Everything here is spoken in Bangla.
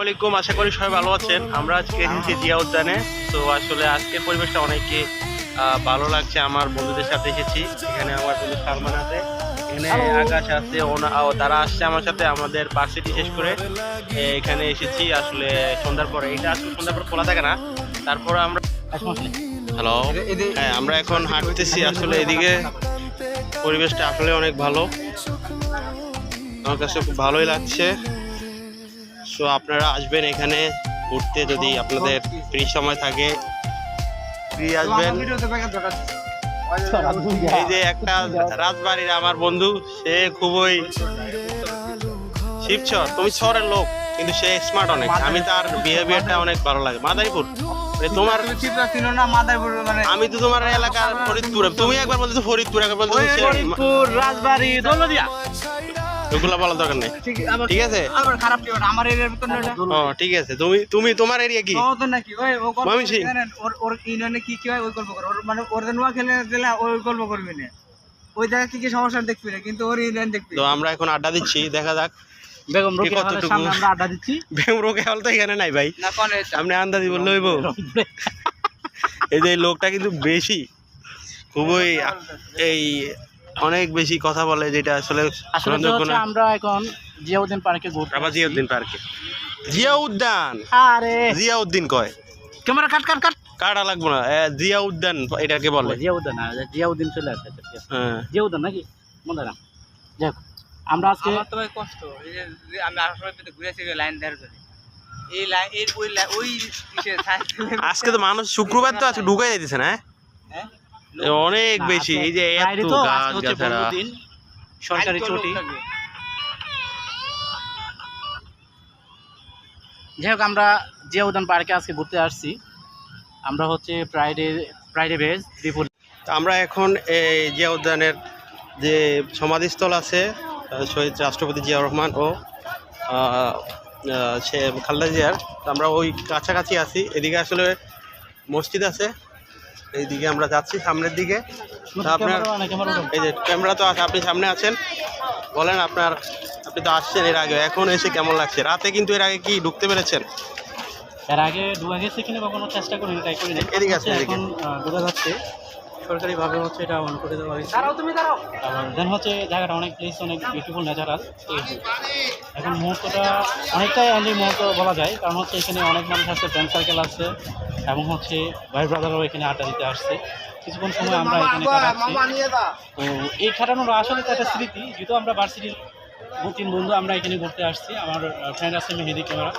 আসসালামু আলাইকুম, আশা করি সবাই ভালো আছেন। আমরা আজকে এসেছি জিয়া উদ্যানে। তো আসলে আজকের পরিবেশটা অনেকে ভালো লাগছে। আমার বন্ধুদের সাথে এসেছি। এখানে আমার বন্ধু সালমান আছে, এখানে আকাশ আছে, তারা আসছে আমার সাথে আমাদের ভার্সিটি শেষ করে এখানে এসেছি। আসলে সন্ধ্যার পরে, এটা আসলে সন্ধ্যার পর খোলা থাকে না। তারপরে আমরা হ্যালো, হ্যাঁ আমরা এখন হাঁটতেছি। আসলে এদিকে পরিবেশটা আসলে অনেক ভালো, আমার কাছে খুব ভালোই লাগছে। সো আপনারা আসবেন এখানে ঘুরতে, যদি আপনাদের ফ্রি সময় থাকে, ফ্রি আসবেন। এই যে একটা রাজবাড়ির আমার বন্ধু, সে খুবই শিবচর, তুমি শহরের লোক কিন্তু সে স্মার্ট অনেক। আমি তার বিহেভিয়ারটা অনেক ভালো লাগে। মাদারীপুর তোমার, আমি তো তোমার এলাকার ফরিদপুর, তুমি একবার বলছো ফরিদপুর, একবার বলছো ফরিদপুর, রাজবাড়ী, দৌলতদিয়া। ওগুলা বলার দরকার নেই, ঠিক আছে? আবার খারাপ কি আমার এরিয়ার ভিতর না এটা? ও ঠিক আছে। তুমি তোমার এরিয়া কি? ও তো নাকি ওই ও গল্প ময়মনসিংহ? জানেন ওর ইউনিয়নে কি কি হয় ওই গল্প করে। ওর মানে ওর নোয়া খেলে দিলে ওই গল্প করবি না। ওই জায়গা কি কি সমস্যা দেখবি না, কিন্তু ওর ইউনিয়ন দেখবি। তো আমরা এখন আড্ডা দিচ্ছি, দেখা যাক বেগম রোকেয়া হলের কতটুকু- সামনে আমরা আড্ডা দিচ্ছি। বেগম রোকেয়া হল তো এখানে নাই ভাই, না কোন আপনি আন্দাজি বললে হইব। এই যে এই লোকটা কিন্তু বেশি, খুবই এই অনেক বেশি কথা বলে, যেটা আসলে আসলে তো হচ্ছে আমরা এখন জিয়াউদ্দিন পার্কে ঘুরতে আবার জিয়াউদ্দিন পার্কে। জিয়া উদ্যান, আরে জিয়াউদ্দিন কয়, ক্যামেরা কাট কাট কাট। কাটা লাগবো না, জিয়া উদ্যান এটাকে বলে। জিয়াউদ্দিন না, জিয়াউদ্দিন চলে আসছে। হ্যাঁ জিয়াউদ্দিন নাকি মনে না। যাক আমরা আজকে আমার তো ভাই কষ্ট, এই যে আমি আসার পথে ঘুরেছি লাইন দেওয়ার জন্য, এই লাইন এর ওই কিসে আজকে তো মানুষ শুক্রবার তো আজকে ঢুকাই দিতেছে না, হ্যাঁ অনেক বেশি। এই যে ফ্রাইডে এত তো গাছ আজকে হচ্ছে গাছাড়া, বড়দিন, সরকারি ছুটি। যাই হোক আমরা জিয়াউদ্দিন পার্কে আজকে ঘুরতে আসছি। আমরা হচ্ছে ফ্রাইডে ভেজ দুপুর। আমরা এখন এই জিয়া উদ্যানের যে সমাধিস্থল আছে শহীদ রাষ্ট্রপতি জিয়াউর রহমান ও সে খালেদা জিয়ার, তো আমরা ওই কাছাকাছি আছি। এদিকে আসলে মসজিদ আছে, এইদিকে আমরা যাচ্ছি সামনের দিকে। তো আপনার এই যে ক্যামেরা তো আছে, আপনি সামনে আছেন, বলেন আপনি তো আসছেন এর আগে, এখন এসে কেমন লাগছে? রাতে কিন্তু এর আগে কি ঢুকতে পেরেছেন? এর আগে ঢুকা গেছে কিনা কখনো চেষ্টা করিনি, তাই করিনি। এদিকে আছে, এদিকে। এখন ঢুকা যাচ্ছে সরকারিভাবে, হচ্ছে এটা অন করে দেওয়া হয়েছে। আবার দেন হচ্ছে জায়গাটা অনেক প্লেস, অনেক বিউটিফুল ন্যাচারাল। এখন মুহূর্তটা অনেকটাই এনজয় মুহূর্ত বলা যায়, কারণ হচ্ছে এখানে অনেক মানুষ আসছে, ফ্রেন্ড সার্কেল আছে, এবং হচ্ছে ভাই ব্রাদারও এখানে আড্ডা দিতে আসছে। কিছুক্ষণ সময় আমরা এখানে কাটাচ্ছি। তো এই কাটানোর আসলে তো একটা স্মৃতি, যেহেতু আমরা ভার্সিটির 2-3 বন্ধু আমরা এখানে ঘুরতে আসছি। আমার ফ্রেন্ড আছে মেহেদি ক্যামেরা,